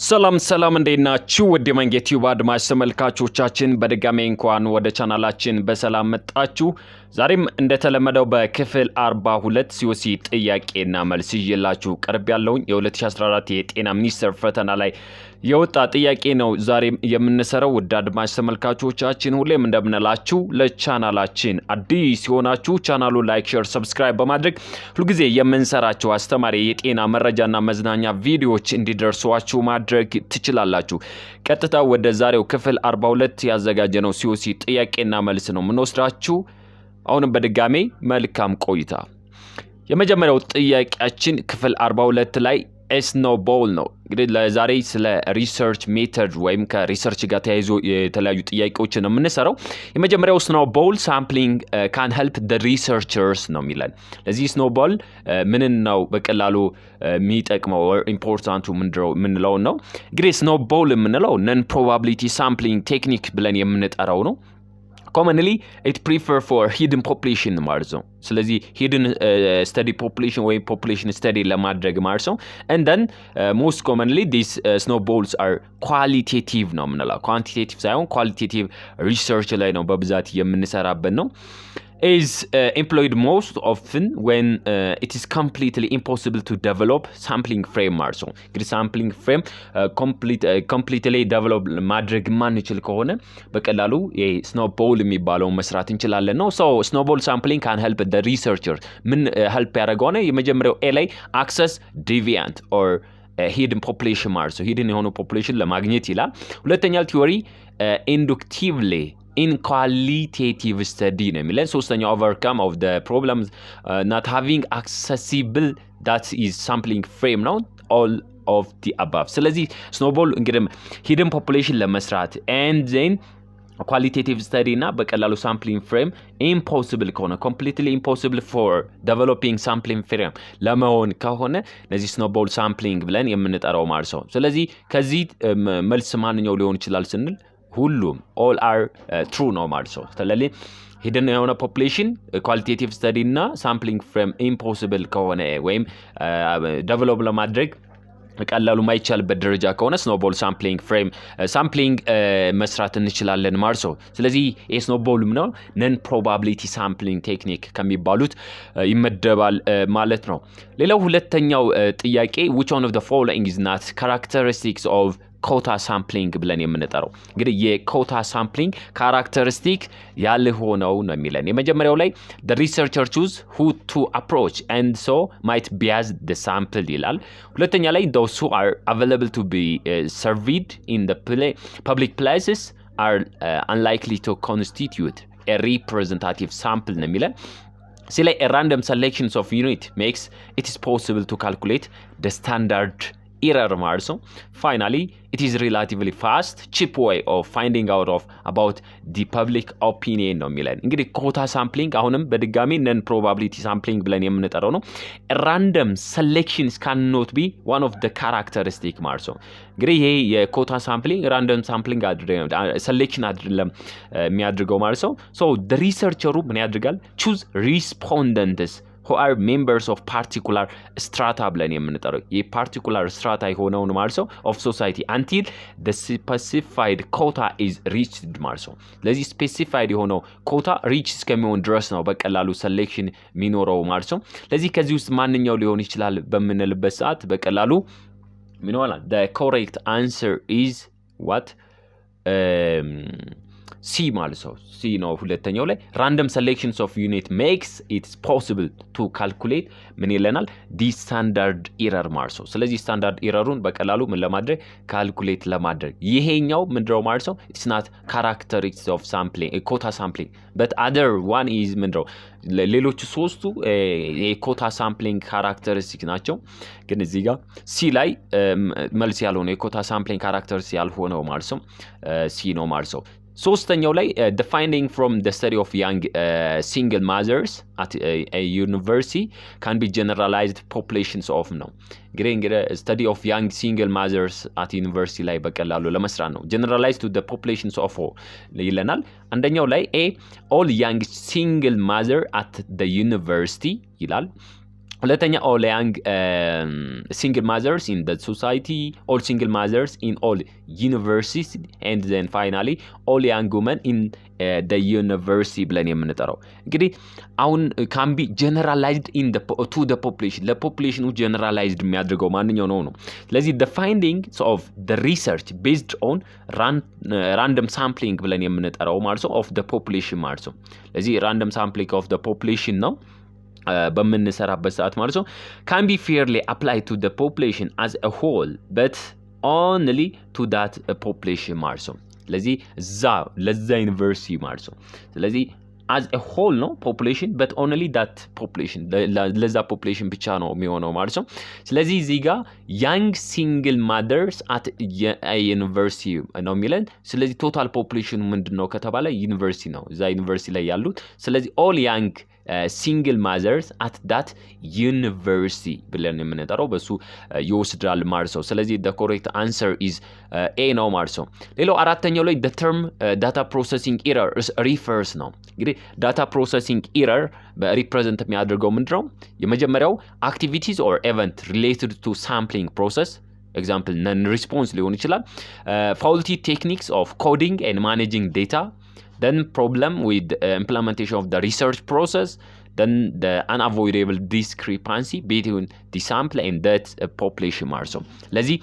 ሰላም እንዴናችሁ ወደ መንጌት ዩቲዩብ አድማጭ ተመልካቾቻችን በድጋሜ እንኳን ወደ ቻናላችን በሰላም መጣችሁ። ዛሬም እንደተለመደው በክፍል 42 COC ጥያቄና መልስ ይዤላችሁ ቀርብ ያለውን የ2014 የጤና ሚኒስቴር ፈተና ላይ የወጣ ጥያቄ ነው ዛሬም የምንሰራው። ውድ አድማጭ ተመልካቾቻችን ሁሌም እንደምንላችሁ ለቻናላችን አዲስ ሲሆናችሁ ቻናሉን ላይክ፣ ሼር፣ ሰብስክራይብ በማድረግ ሁልጊዜ የምንሰራቸው አስተማሪ የጤና መረጃና መዝናኛ ቪዲዮዎች እንዲደርሷችሁ ማድረግ ትችላላችሁ። ቀጥታ ወደ ዛሬው ክፍል 42 ያዘጋጀነው COC ጥያቄና መልስ ነው የምንወስዳችሁ። አሁንም በድጋሜ መልካም ቆይታ። የመጀመሪያው ጥያቄያችን ክፍል 42 ላይ ስኖውቦል ነው። እንግዲህ ለዛሬ ስለ ሪሰርች ሜተድ ወይም ከሪሰርች ጋር ተያይዞ የተለያዩ ጥያቄዎችን ነው የምንሰራው። የመጀመሪያው ስኖውቦል ሳምፕሊንግ ካን ሄልፕ ዘ ሪሰርቸርስ ነው የሚለን። ለዚህ ስኖውቦል ምንን ነው በቀላሉ የሚጠቅመው ኢምፖርታንቱ ምንለው ነው። እንግዲህ ስኖውቦል የምንለው ነን ፕሮባቢሊቲ ሳምፕሊንግ ቴክኒክ ብለን የምንጠራው ነው። commonly it prefer for hidden population ማለት ነው። ስለዚህ hidden study population ወይ population study ለማድረግ ማለት ነው። and then most commonly these snowballs are qualitative ነው የምንለው። quantitative ሳይሆን qualitative research ላይ ነው በብዛት የምንሰራበት ነው። is employed most often when it is completely impossible to develop sampling frame ማለት ነው። እንግዲህ sampling frame completely develop ማድረግ ማንችል ከሆነ በቀላሉ የስኖውቦል የሚባለው መስራት እንችላለን ነው። so snowball sampling can help the researcher ምን help ያደርገው ነው? የመጀመሪያው A ላይ access deviant or hidden population ማለት ነው። hidden የሆኑ population ለማግኘት ይላል። ሁለተኛው ቲዮሪ inductively in qualitative study ነው የሚለን። ሶስተኛው overcome of the problems not having accessible that is sampling frame ነው all of the above። ስለዚህ snowball እንግዲህ hidden population ለመስራት and then qualitative study እና በቀላሉ sampling frame impossible ከሆነ completely impossible for developing sampling frame ለመሆን ከሆነ ለዚህ snowball sampling ብለን የምንጠራው ማለት ነው። ስለዚህ ከዚህ መልስ ማንኛው ሊሆን ይችላል ስንል ሁሉም all are true ነው ማለት ነው። ስለዚህ hidden የሆነ population qualitative study እና sampling frame impossible ከሆነ ወይም develop ለማድረግ ቀላሉ ማይቻልበት ደረጃ ከሆነ snowball sampling frame sampling መስራት እንችላለን ማለት ነው። ስለዚህ snowball ነው non probability sampling technique ከሚባሉት ይመደባል ማለት ነው። ሌላው ሁለተኛው ጥያቄ which one of the following is not characteristics of quota sampling ብለን የምንጠራው? እንግዲህ የquota sampling characteristic ያልሆነው ነው የሚለን። የመጀመሪያው ላይ the researcher choose who to approach and so might bias the sample ይላል። ሁለተኛ ላይ those who are available to be surveyed in the public places are unlikely to constitute a representative sample ነው የሚለን። ሲላይ a random selections of unit makes it is possible to calculate the standard error ማለት ነው። finally it is relatively fast cheap way of finding out of about the public opinion ነው የሚለን። እንግዲህ quota sampling አሁንም በድጋሚ non probability sampling ብለን የምንጠራው ነው። random selections cannot be one of the characteristic ማለት ነው። እንግዲህ ይሄ የquota sampling random sampling selection አይደለም የሚያድርገው ማለት ነው። so the researcher ምን ያድርጋል? choose respondents who are members of particular strata ብለን የምንጠራው የፓርቲኩላር strata የሆነውን ማለት ነው of society until the specified quota is reached ማለት ነው። ለዚህ specified የሆነው quota reach እስከሚሆን ድረስ ነው በቀላሉ selection የሚኖረው ማለት ነው። ለዚህ ከዚህ ውስጥ ማንኛው ሊሆን ይችላል በምንልበት ሰዓት በቀላሉ ምን ይሆናል? the correct answer is what C ማለት ነው። C ነው ሁለተኛው ላይ random selections of unit makes it possible to calculate ምን ይለናል? the standard error ማለት ነው። ስለዚህ standard errorን በቀላሉ ምን ለማድረግ calculate ለማድረግ ይሄኛው ምንድነው ማለት ነው? it's not characteristics of sampling quota sampling but other one is ምንድነው? ሌሎች ሶስቱ የquota sampling characteristics ናቸው። ግን እዚህ ጋር C ላይ መልስ ያልሆነው የquota sampling characteristics ያልሆነው ማለት ነው C ነው ማለት ነው። ሶስተኛው ላይ the finding from the study of young single mothers at a university can be generalized populations of ነው። እንግዲህ study of young single mothers at university ላይ በቀላሉ ለመስራት ነው generalized to the populations of ይለናል። አንደኛው ላይ all young single mother at the university ይላል። ሁለተኛ all young single mothers in the society, all single mothers in all universities, and then finally all young women in the university ብለን የምንጠራው እንግዲህ አሁን can be generalized in the to the population ለፖፑሌሽኑ generalized የሚያደርገው ማንኛው ነው ስለዚህ the findings of the research based on random sampling ብለን የምንጠራው ማለት of the population ማለት ነው ስለዚህ random sampling of the population ነው በመነሰራበት ሰዓት ማለት ነው can be fairly applied to the population as a whole but only to that population ማለት ነው ስለዚህ ለዛ ዩኒቨርሲቲ ማለት ነው ስለዚህ as a whole no population but only that population ለዛ population ብቻ ነው የሚሆነው ማለት ነው ስለዚህ እዚህ ጋር young single mothers at a university ነው የሚለን ስለዚህ total population ምንድነው ከተባለ ዩኒቨርሲቲ ነው እዛ ዩኒቨርሲቲ ላይ ያሉት ስለዚህ all young single mothers at that university ብለን የምንጠራው በሱ ይወስዳል ማለት ነው ስለዚህ the correct answer is A ነው ማለት ነው ሌላው አራተኛው ላይ the term data processing error refers ነው እንግዲህ data processing error represent የሚያደርገው ምንድነው የመጀመሪያው activities or event related to sampling process example non response ሊሆን ይችላል faulty techniques of coding and managing data then problem with implementation of the research process then the unavoidable discrepancy between the sample and that population also ለዚህ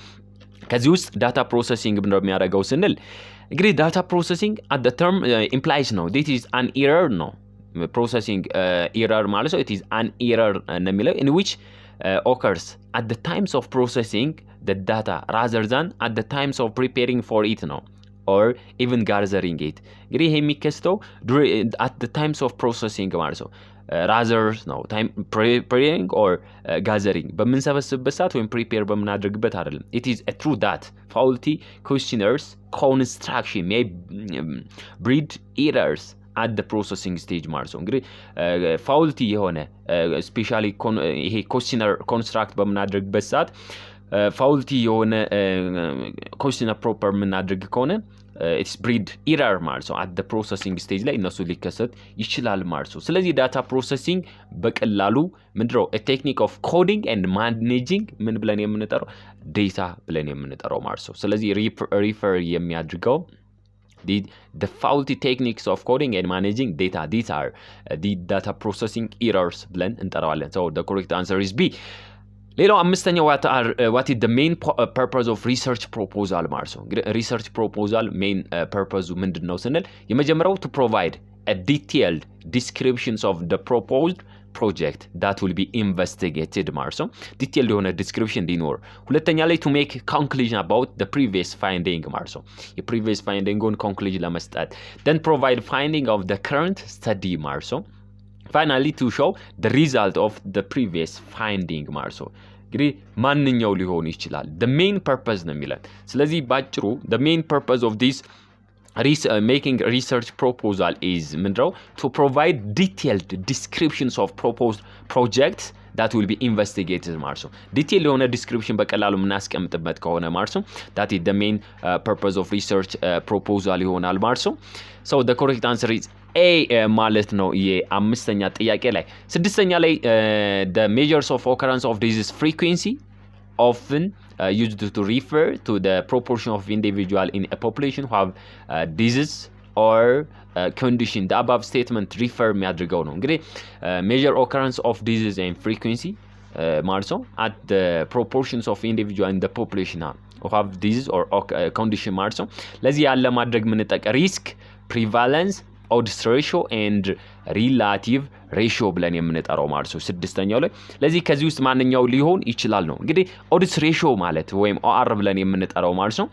ከዚህ ውስጥ data processing ምንድነው የሚያደርገው ስንል እንግዲህ data processing at the term implies no this is an error no processing error ማለት ነው it is an error ነው in which occurs at the times of processing the data rather than at the times of preparing for it no or even gathering it እንግዲህ ይሄ የሚከሰተው at the times of processing ማለት ነው rather ነው time preparing or gathering በምንሰበስብበት ሰዓት ወይም prepare በምናደርግበት አይደለም it is a true that faulty questionnaires construction may breed errors at the processing stage ማለት ነው እንግዲህ faulty የሆነ especially ይሄ questionnaire construct በምናደርግበት ሰዓት faulty የሆነ questionnaire proper የምናደርግ ከሆነ it's breed error ማለት ነው at the processing stage ላይ እነሱ ሊከሰት ይችላል ማለት ነው ስለዚህ data processing በቀላሉ ምንድነው a technique of coding and managing ምን ብለን የምንጠራው data ብለን የምንጠራው ማለት ነው ስለዚህ refer የሚያድርገው the faulty techniques of coding and managing data these are the data processing errors ብለን እንጠራዋለን so the correct answer is B ሌላው አምስተኛው what is the main purpose of research proposal ማለት ነው research proposal main purpose ምንድነው ስንል የመጀመሪያው to provide a detailed descriptions of the proposed project that will be investigated ማለት ነው detailed የሆነ description እንዲኖር ሁለተኛ ላይ to make conclusion about the previous finding ማለት ነው የprevious finding on conclusion ለመስጠት then provide finding of the current study ማለት ነው finally to show the result of the previous finding ማለት ነው እንግዲህ ማንኛው ሊሆን ይችላል the main purpose ነው የሚለን ስለዚህ ባጭሩ the main purpose of this making research proposal is ምንድነው to provide detailed descriptions of proposed projects that will be investigated ማለት ነው detail የሆነ description በቀላሉ ምናስቀምጥበት ከሆነ ማለት ነው that is the main purpose of research proposal ይሆናል ማለት ነው so the correct answer is A ማለት ነው የአምስተኛ ጥያቄ ላይ ስድስተኛ ላይ the measures of occurrence of disease frequency often used to refer to the proportion of individual in a population who have disease or condition the above statement refer የሚያደርገው ነው እንግዲህ measure occurrence of disease and frequency ማለት ነው at the proportions of individual in the population who have disease or condition ማለት ነው ለዚህ ያለ ማድረግ ምንጠቀ risk prevalence odds ratio and relative ratio ብለን የምንጠራው ማለት ነው ስድስተኛው ላይ ለዚህ ከዚህ ውስጥ ማንኛው ሊሆን ይችላል ነው እንግዲህ odds ratio ማለት ወይም OR ብለን የምንጠራው ማለት ነው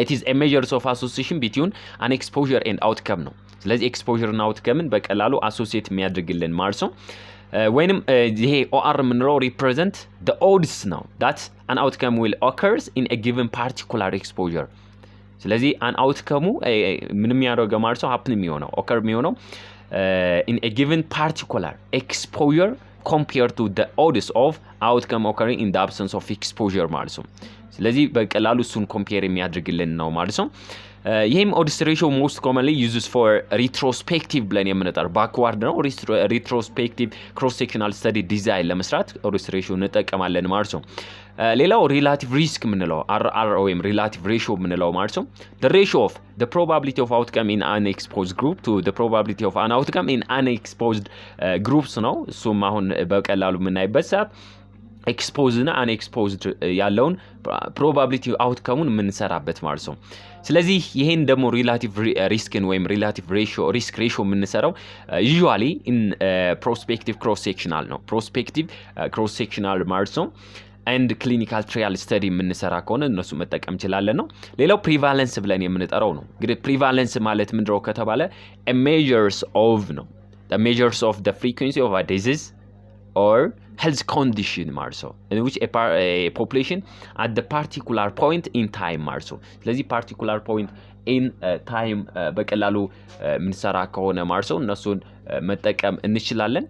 it is a measure of association between an exposure and outcome ነው ስለዚህ exposure እና outcome በቀላሉ associate የሚያደርግልን ማለት ነው ወይንም ይሄ OR ምንለው represent the odds ነው that an outcome will occurs in a given particular exposure ስለዚህ an outcome ምንም ያደርገው ማለት ነው happen የሚሆነው occur የሚሆነው in a given particular exposure compared to the odds of outcome occurring in the absence of exposure ማለት ነው ስለዚህ በቀላሉ እሱን ኮምፔር የሚያደርግልን ነው ማለት ነው ይህም ኦድስ ሬሽዮ ሞስት ኮመንሊ ዩዝስ ፎር ሪትሮስፔክቲቭ ብለን የምንጠራው ባክዋርድ ነው። ሪትሮስፔክቲቭ ክሮስ ሴክሽናል ስተዲ ዲዛይን ለመስራት ኦድስ ሬሽዮ እንጠቀማለን ማለት ነው። ሌላው ሪላቲቭ ሪስክ ምንለው አር ወይም ሪላቲቭ ሬሽዮ ምንለው ማለት ነው። the ratio of the probability of outcome in unexposed group to the probability of an outcome in unexposed groups ነው። እሱም አሁን በቀላሉ የምናይበት ሰዓት ኤክስፖዝድ እና አንኤክስፖዝድ ያለውን ፕሮባቢሊቲ አውትካሙን የምንሰራበት ማለት ነው። ስለዚህ ይሄን ደግሞ ሪላቲቭ ሪስክን ወይም ሪላቲቭ ሬሽዮ ሪስክ ሬሽዮ የምንሰራው ዩዥዋሊ ኢን ፕሮስፔክቲቭ ክሮስ ሴክሽናል ነው። ፕሮስፔክቲቭ ክሮስ ሴክሽናል ማለት ነው ኤንድ ክሊኒካል ትራያል ስተዲ የምንሰራ ከሆነ እነሱ መጠቀም እንችላለን ነው። ሌላው ፕሪቫለንስ ብለን የምንጠራው ነው። እንግዲህ ፕሪቫለንስ ማለት ምንድነው ከተባለ measures of ነው the measures of the frequency of a disease or health condition ማለት ነው in which a population at the particular point in time ማለት ነው። ስለዚህ particular point in time በቀላሉ የምንሰራ ከሆነ ማለት ነው እነሱን መጠቀም እንችላለን።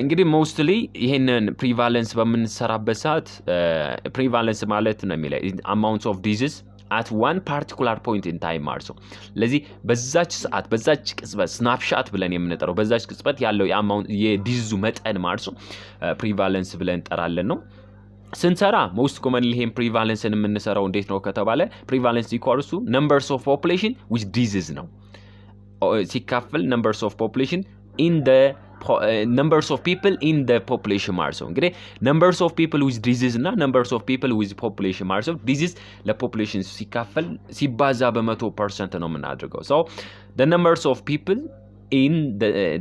እንግዲህ ሞስትሊ ይሄንን ፕሪቫለንስ በምንሰራበት ሰዓት ፕሪቫለንስ ማለት ነው የሚለው amounts of disease at one particular point in time ማለት ነው። ለዚህ በዛች ሰዓት በዛች ቅጽበት ስናፕሻት ብለን የምንጠራው በዛች ቅጽበት ያለው የዲዙ መጠን ማለት ነው ፕሪቫለንስ ብለን እንጠራለን ነው። ስንሰራ ሞስት ኮመንሊ ይሄን ፕሪቫለንስን የምንሰራው እንዴት ነው ከተባለ ፕሪቫለንስ ኢኳልስ ቱ numbers of population with disease ነው ሲካፈል numbers of population in the numbers of people in the population ማለት ነው። እንግዲህ numbers of people with disease እና numbers of people with population ማለት ነው disease ለፖፑሌሽን ሲካፈል ሲባዛ በ100% ነው የምናደርገው። so the numbers of people in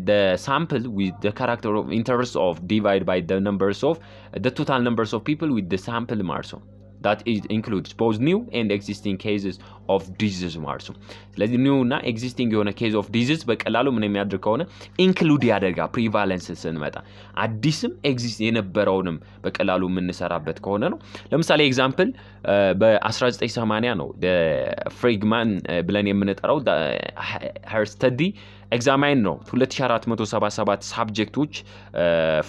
the sample with the character of interest of divide by the numbers of the total numbers of people with the sample ማለት ነው that includes both new and existing cases of disease ማለት ነው። ስለዚህ new እና existing የሆነ case of disease በቀላሉ ምን የሚያደርግ ከሆነ include ያደርጋል ፕሪቫለንስ ስንመጣ አዲስም ኤግዚስት የነበረውንም በቀላሉ የምንሰራበት ከሆነ ነው። ለምሳሌ ኤግዛምፕል በ1980 ነው ፍሬግማን ብለን የምንጠራው her study examine ነው 2477 ሳብጀክቶች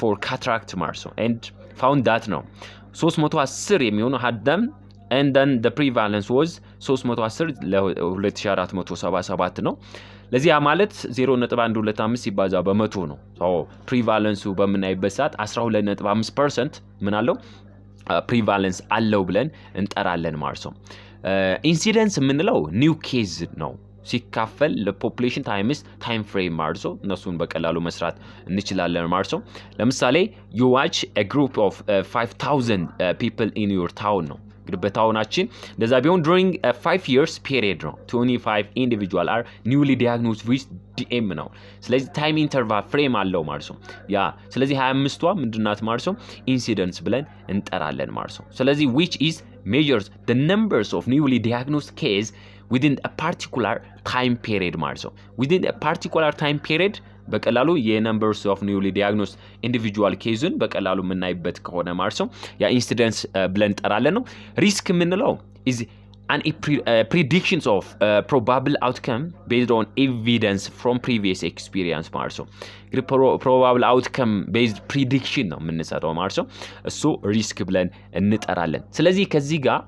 for cataract ማለት ነው and found that ነው 310 የሚሆኑ had them and then the prevalence was 310 ለ2477 ነው። ለዚህ ማለት 0.125 ሲባዛ በመቶ ነው። ፕሪቫለንሱ በምናይበት ሰዓት 12.5% ምን አለው ፕሪቫለንስ አለው ብለን እንጠራለን ማለት ነው። ኢንሲደንስ የምንለው ኒው ኬዝ ነው ሲካፈል ለፖፑሌሽን ታይምስ ታይም ፍሬም ማለት ነው። እነሱን በቀላሉ መስራት እንችላለን ማለት ነው። ለምሳሌ you watch a group of 5000 people in your town ነው። እንግዲህ በታውናችን እንደዛ ቢሆን during a 5 years period ነው 25 individual are newly diagnosed with DM ነው። ስለዚህ ታይም ኢንተርቫል ፍሬም አለው ማለት ነው። ያ ስለዚህ 25ቷ ምንድናት ማለት ነው ኢንሲደንስ ብለን እንጠራለን ማለት ነው። ስለዚህ which is measures the numbers of newly diagnosed case within a particular time period ማለት ነው። within a particular time period በቀላሉ የnumbers of newly diagnosed individual caseን በቀላሉ የምናይበት ከሆነ ማለት ነው ያ ኢንሲደንስ ብለን እንጠራለን ነው። ሪስክ የምንለው is an predictions of probable outcome based on evidence from previous experience ማለት ነው። probable outcome based prediction ነው የምንሰራው ማለት ነው። እሱ ሪስክ ብለን እንጠራለን። ስለዚህ ከዚህ ጋር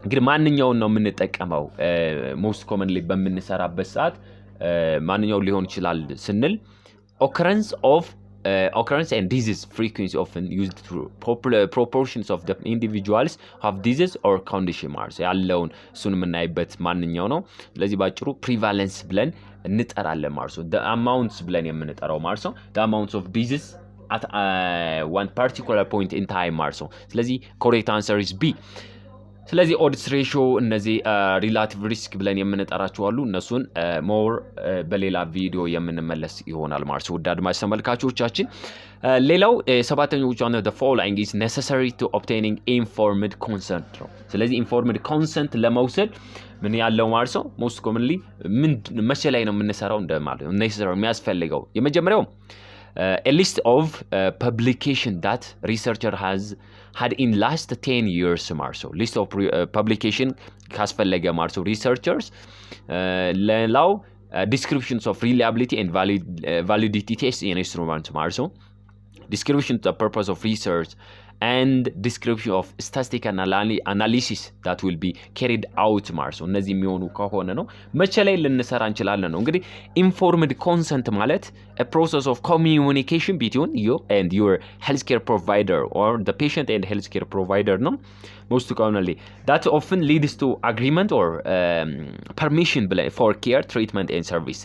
እንግዲህ ማንኛውን ነው የምንጠቀመው most commonly በምንሰራበት ሰዓት ማንኛው ሊሆን ይችላል ስንል occurrence and disease frequency often used through proportions of the individuals have disease or condition ማለት ያለውን እሱን የምናይበት ማንኛው ነው። ስለዚህ ባጭሩ prevalence ብለን እንጠራለን ማለት ነው። the amounts ብለን የምንጠራው ማለት ነው the amounts of disease at one particular point in time ማለት ነው። ስለዚህ correct answer is B። ስለዚህ ኦድስ ሬሽዮ እነዚህ ሪላቲቭ ሪስክ ብለን የምንጠራቸው አሉ። እነሱን ሞር በሌላ ቪዲዮ የምንመለስ ይሆናል ማለት ነው። ውድ አድማጭ ተመልካቾቻችን ሌላው ሰባተኛው one of the following is necessary to obtaining informed consent ነው። ስለዚህ informed consent ለመውሰድ ምን ያለው ማለት ነው most commonly መቼ ላይ ነው የምንሰራው እንደማለት ነው necessary የሚያስፈልገው የመጀመሪያው a list of publication that researcher has had in last 10 years ማለት ነው list of publication ካስፈለገ ማለት ነው researchers ሌላው descriptions of reliability and validity test in instruments ማለት ነው description to the purpose of research, and description of statistical analysis that will be carried out ማለት ነው እነዚህ የሚሆኑ ከሆነ ነው መቼ ላይ ልንሰራ እንችላለን ነው እንግዲህ informed consent ማለት a process of communication between you and your healthcare provider or the patient and healthcare provider ነው most commonly that often leads to agreement or permission for care treatment and service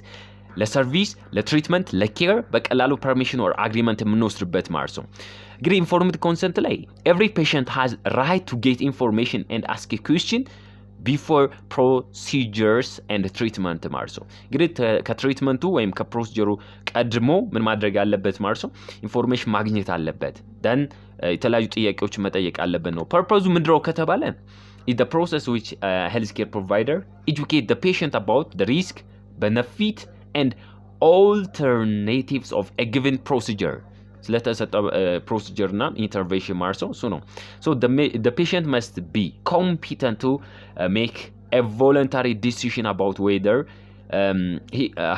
ለሰርቪስ ለትሪትመንት ለኬር በቀላሉ permission or agreement የምንወስድበት ማለት ነው እንግዲህ informed consent ላይ every patient has right to get information and ask a question before procedures and treatment ማለት ነው እንግዲህ ከትሪትመንቱ ወይም ከፕሮሲጀሩ ቀድሞ ምን ማድረግ አለበት ማለት ነው ኢንፎርሜሽን ማግኘት አለበት then የተለያዩ ጥያቄዎችን መጠየቅ አለበት ነው ፐርፖዙ ምንድነው ከተባለ is the process which healthcare provider educate the patient about the risk benefit and alternatives of a given procedure ስለተሰጠው procedure እና intervention ማለት ነው so no so the patient must be competent to make a voluntary decision about whether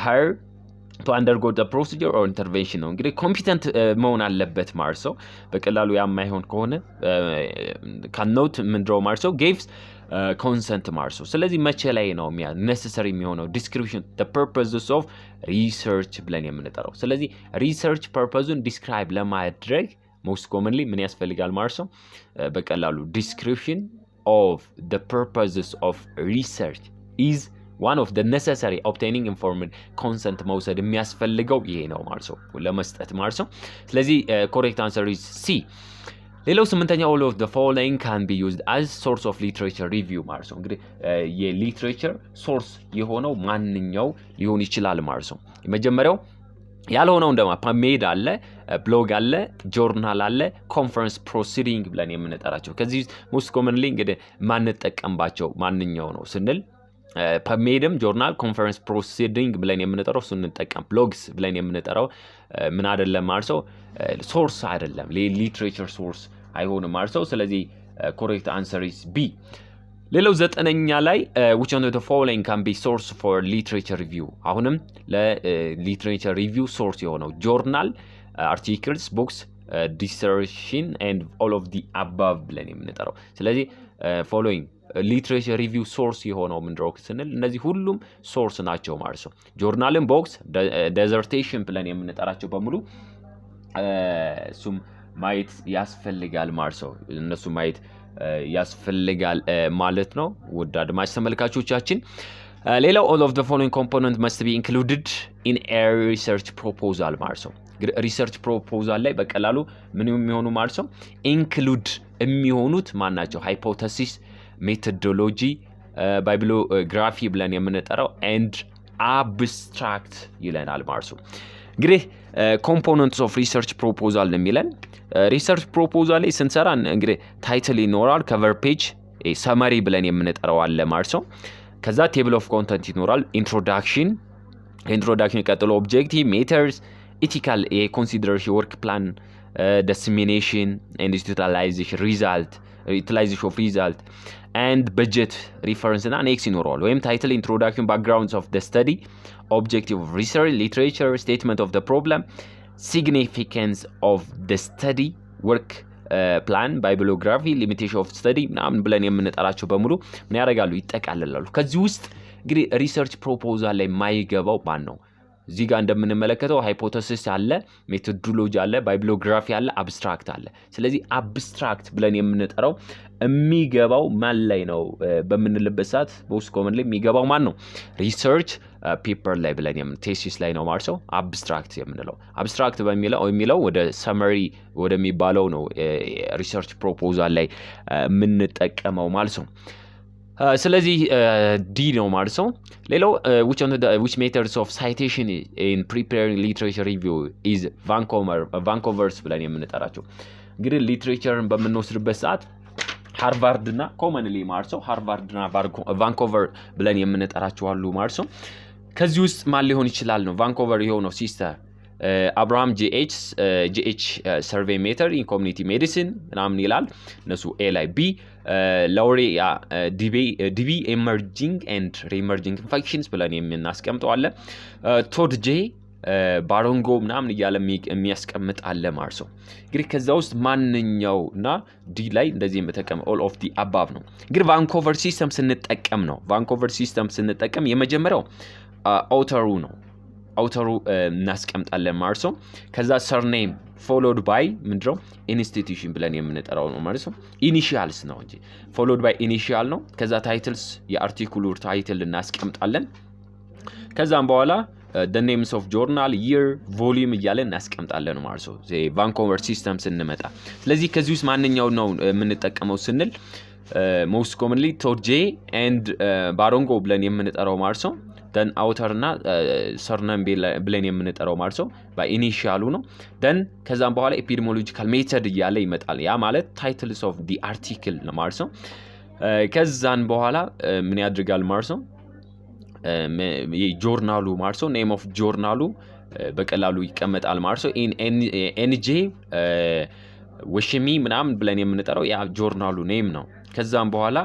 her to undergo the procedure or intervention ነው እንግዲህ competent መሆን አለበት ማለት ነው በቀላሉ ያማይሆን ከሆነ cannot ምንድነው ማለት ነው gives consent ማለት ነው ስለዚህ መቼ ላይ ነው necessary የሚሆነው description the purposes of research ብለን የምንጠራው ስለዚህ research purpose-ን describe ለማድረግ most commonly ምን ያስፈልጋል ማለት ነው በቀላሉ description of the purposes of research is one of the necessary obtaining informed consent መውሰድ የሚያስፈልገው ይሄ ነው ማለት ነው ለመስጠት ማለት ነው ስለዚህ correct answer is C ሌላው ስምንተኛ all of the following can be used as source of literature review ማለት ነው እንግዲህ የሊትሬቸር ሶርስ የሆነው ማንኛው ሊሆን ይችላል ማለት ነው የመጀመሪያው ያልሆነው እንደማ ፓሜድ አለ ብሎግ አለ ጆርናል አለ ኮንፈረንስ ፕሮሲዲንግ ብለን የምንጠራቸው ከዚህ most commonly እንግዲህ ማንጠቀምባቸው ማንኛው ነው ስንል ፓሜድም ጆርናል ኮንፈረንስ ፕሮሲዲንግ ብለን የምንጠራው ስንጠቀም ብሎግስ ብለን የምንጠራው ምን አይደለም ማለት ነው ሶርስ አይደለም ሊትሬቸር ሶርስ አይሆንም ማለት ነው ስለዚህ correct answer is B ሌላው ዘጠነኛ ላይ which one of the following can be source for literature review አሁንም ለሊትሬቸር ሪቪው ሶርስ የሆነው ጆርናል articles books dissertation and all of the above ብለን የምንጠራው ስለዚህ following literature review source የሆነው ምንድነው ስንል እነዚህ ሁሉም ሶርስ ናቸው ማለት ነው ጆርናልን ቦክስ dissertation ብለን የምንጠራቸው በሙሉ እሱም ማየት ያስፈልጋል ማለት ነው እነሱ ማየት ያስፈልጋል ማለት ነው ውድ አድማጭ ተመልካቾቻችን ሌላው all of the following component must be included in a research proposal ማለት ነው ሪሰርች ፕሮፖዛል ላይ በቀላሉ ምን የሚሆኑ ማለት ነው ኢንክሉድ የሚሆኑት ማናቸው ሃይፖቴሲስ ሜቶዶሎጂ ባይብሎግራፊ ብለን የምንጠራው and abstract ይለናል ማለት ነው እንግዲህ components of research proposal የሚለን research proposal ላይ ስንሰራ እንግዲህ ታይትል ይኖራል cover page summary ብለን የምንጠራው አለ ማለት ነው ከዛ table of content ይኖራል introduction ቀጥሎ objective methods ethical consideration work plan dissemination and utilization of result and budget reference እና next ይኖራል ወይም title introduction backgrounds of the study objective of research literature statement of the problem significance of the study work plan bibliography limitation of study ምናምን ብለን የምንጠራቸው በሙሉ ምን ያደርጋሉ ይጠቃለላሉ ከዚህ ውስጥ እንግዲህ ሪሰርች ፕሮፖዛል ላይ ማይገባው ማን ነው እዚህ ጋር እንደምንመለከተው ሃይፖቴሲስ አለ ሜቶዶሎጂ አለ ባይብሎግራፊ አለ አብስትራክት አለ ስለዚህ አብስትራክት ብለን የምንጠራው የሚገባው ማን ላይ ነው በምንልበት ሰዓት ቦስ ኮመን ላይ የሚገባው ማን ነው ሪሰርች ፔፐር ላይ ብለን ቴሲስ ላይ ነው ማለት ነው አብስትራክት የምንለው አብስትራክት በሚለው ወደ ሰመሪ ወደሚባለው ነው ሪሰርች ፕሮፖዛል ላይ የምንጠቀመው ማለት ነው ስለዚህ ዲ ነው ማለት ነው ሌላው which methods of citation in preparing literature review is Vancouver's ብለን የምንጠራቸው እንግዲህ ሊትሬቸርን በምንወስድበት ሰዓት ሃርቫርድ እና ኮመንሊ ማለት ነው ሃርቫርድ እና ቫንኮቨር ብለን የምንጠራቸው አሉ ማለት ነው ከዚህ ውስጥ ማን ሊሆን ይችላል ነው ቫንኮቨር የሆነው ሲስተር አብርሃም ጂኤች ሰርቬይ ሜተድ ኢን ኮሚኒቲ ሜዲሲን ምናምን ይላል እነሱ ኤ ላይ ቢ ላውሪያ ዲቢ ኤመርጂንግ ኤንድ ሪኤመርጂንግ ኢንፌክሽንስ ብለን የምናስቀምጠው አለ ቶድ ጄ ባሮንጎ ምናምን እያለ የሚያስቀምጥ አለ ማለት ነው። እንግዲህ ከዛ ውስጥ ማንኛውና ዲ ላይ እንደዚህ የምጠቀም all of the above ነው። እንግዲህ ቫንኮቨር ሲስተም ስንጠቀም ነው። ቫንኮቨር ሲስተም ስንጠቀም የመጀመሪያው አውተሩ ነው። አውተሩ እናስቀምጣለን ማለት ነው። ከዛ ሰርኔም ፎሎድ ባይ ምንድነው ኢንስቲትዩሽን ብለን የምንጠራው ነው ማለት ነው። ኢኒሺያልስ ነው እንጂ ፎሎድ ባይ ኢኒሺያል ነው። ከዛ ታይትልስ የአርቲክሉ ታይትል እናስቀምጣለን። ከዛም በኋላ the names of journal year volume እያለን እናስቀምጣለን ማለት ነው። ቫንኮቨር ሲስተም ስንመጣ ስለዚህ ከዚህ ውስጥ ማንኛው ነው የምንጠቀመው ስንል most commonly ቶጄ and ባሮንጎ ብለን የምንጠራው ማለት ነው። then outer እና surname ብለን የምንጠራው ማለት ነው በኢኒሺያሉ ነው። then ከዛም በኋላ epidemiological method እያለ ይመጣል። ያ ማለት titles of the article ማለት ነው። ከዛን በኋላ ምን ያድርጋል ማለት ነው የጆርናሉ ማለት ነው። ኔም ኦፍ ጆርናሉ በቀላሉ ይቀመጣል ማለት ነው። ኤንጄ ወሽሚ ምናምን ብለን የምንጠራው ያ ጆርናሉ ኔም ነው። ከዛም በኋላ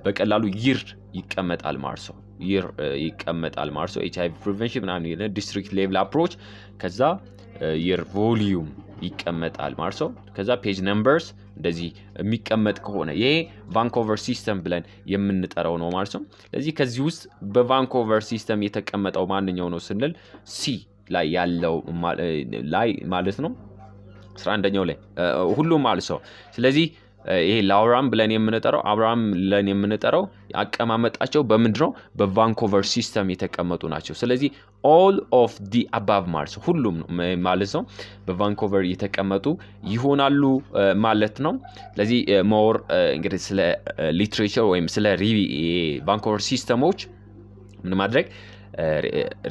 በቀላሉ ይር ይቀመጣል ማለት ነው። ይር ይቀመጣል ማለት ነው። HIV ፕሪቨንሽን ምናምን ይላል ዲስትሪክት ሌቭል አፕሮች ከዛ ይር ቮሊዩም ይቀመጣል ማለት ነው። ከዛ ፔጅ ነምበርስ እንደዚህ የሚቀመጥ ከሆነ ይሄ ቫንኮቨር ሲስተም ብለን የምንጠራው ነው ማለት ነው። ስለዚህ ከዚህ ውስጥ በቫንኮቨር ሲስተም የተቀመጠው ማንኛው ነው ስንል ሲ ላይ ያለው ላይ ማለት ነው 11ኛው ላይ ሁሉም ማለት ነው። ስለዚህ ይሄ ላውራም ብለን የምንጠራው አብርሃም ብለን የምንጠራው አቀማመጣቸው በምንድነው በቫንኮቨር ሲስተም የተቀመጡ ናቸው። ስለዚህ all of the above ማለት ነው ሁሉም ማለት ነው በቫንኮቨር የተቀመጡ ይሆናሉ ማለት ነው። ስለዚህ ሞር እንግዲህ ስለ ሊትሬቸር ወይም ስለ ቫንኮቨር ሲስተሞች ምን ማድረግ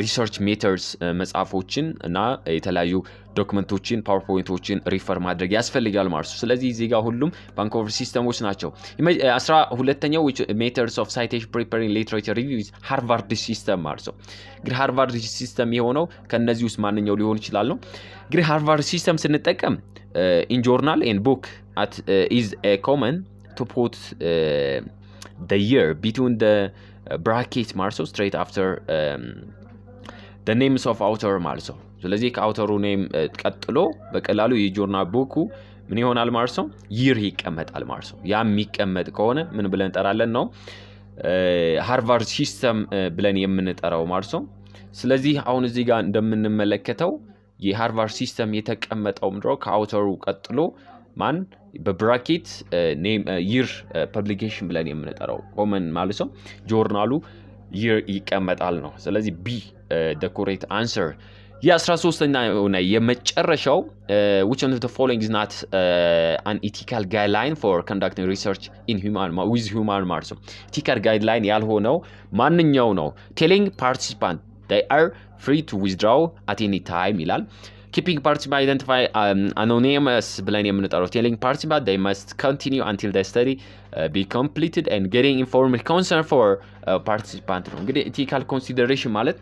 ሪሰርች ሜተርስ መጽሐፎችን እና የተለያዩ ዶክመንቶችን ፓወርፖይንቶችን ሪፈር ማድረግ ያስፈልጋል ማለት ነው። ስለዚህ እዚህ ጋር ሁሉም ቫንኮቨር ሲስተሞች ናቸው። 12ኛው ሜተርስ ኦፍ ሳይቴሽን ፕሪፔሪንግ ሊትሬቸር ሪቪው ሃርቫርድ ሲስተም ማለት ነው። እንግዲህ ሃርቫርድ ሲስተም የሆነው ከነዚህ ውስጥ ማንኛው ሊሆን ይችላል ነው። እንግዲህ ሃርቫርድ ሲስተም ስንጠቀም ኢን ጆርናል ኤንድ ቡክ at is common to put the year between the bracket ማለት ነው straight after the names of author ማለት ነው። ስለዚህ ከአውተሩ ኔም ቀጥሎ በቀላሉ የጆርናል ቡኩ ምን ይሆናል ማለት ነው ይር ይቀመጣል ማለት ነው። ያ የሚቀመጥ ከሆነ ምን ብለን እንጠራለን ነው ሃርቫርድ ሲስተም ብለን የምንጠራው ማለት ነው። ስለዚህ አሁን እዚህ ጋር እንደምንመለከተው የሃርቫርድ ሲስተም የተቀመጠው ምንድነው ከአውተሩ ቀጥሎ ማን በብራኬት ኔም ይር ፐብሊኬሽን ብለን የምንጠራው ኮመን ማለት ነው ጆርናሉ ይር ይቀመጣል ነው። ስለዚህ ቢ the correct answer የ13ኛው እና የመጨረሻው which one of the following is not an ethical guideline for conducting research in with human ማለት ነው። ethical guideline ያልሆነው ማንኛው ነው? telling participant they are free to withdraw at any time ይላል። keeping participant identify anonymous ብለን የምንጠራው telling participant they must continue until the study be completed and getting informed concern for participant ነው። እንግዲህ ethical consideration ማለት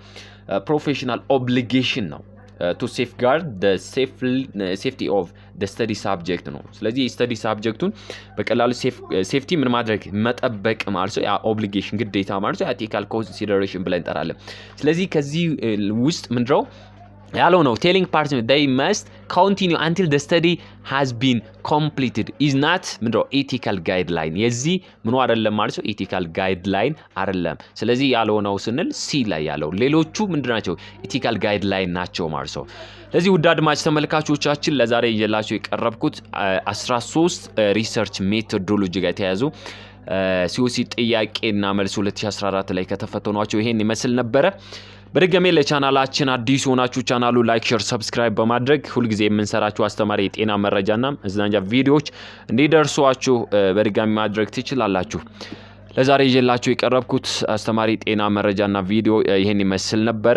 professional obligation ነው to safeguard the safety of the study subject ነው። ስለዚህ study subjectን በቀላሉ ሴፍቲ ምን ማድረግ መጠበቅ ማለት ነው ያ obligation ግዴታ ማለት ነው ethical consideration ብለን እንጠራለን። ስለዚህ ከዚህ ውስጥ ምንድነው ያለው ነው telling participants they must continue until the study has been completed is not ምንድነው ethical guideline የዚህ ምን አይደለም ማለት ነው ethical guideline አይደለም። ስለዚህ ያለው ነው ስንል ሲ ላይ ያለው ሌሎቹ ምንድናቸው ethical guideline ናቸው ማለት ነው። ስለዚህ ውድ አድማጭ ተመልካቾቻችን ለዛሬ ይዤላችሁ የቀረብኩት 13 ሪሰርች ሜቶዶሎጂ ጋር የተያዙ COC ጥያቄና መልስ 2014 ላይ ከተፈተኗቸው ይሄን ይመስል ነበረ። በድጋሜ ለቻናላችን አዲስ ሆናችሁ ቻናሉ ላይክ ሼር ሰብስክራይብ በማድረግ ሁሉ ጊዜ የምንሰራችሁ አስተማሪ የጤና መረጃና መዝናኛ ቪዲዮዎች እንዲደርሷችሁ በድጋሜ ማድረግ ትችላላችሁ። ለዛሬ ይዤላችሁ የቀረብኩት አስተማሪ ጤና መረጃና ቪዲዮ ይሄን ይመስል ነበረ።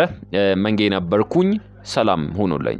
መንጌ ነበርኩኝ። ሰላም ሁኑልኝ።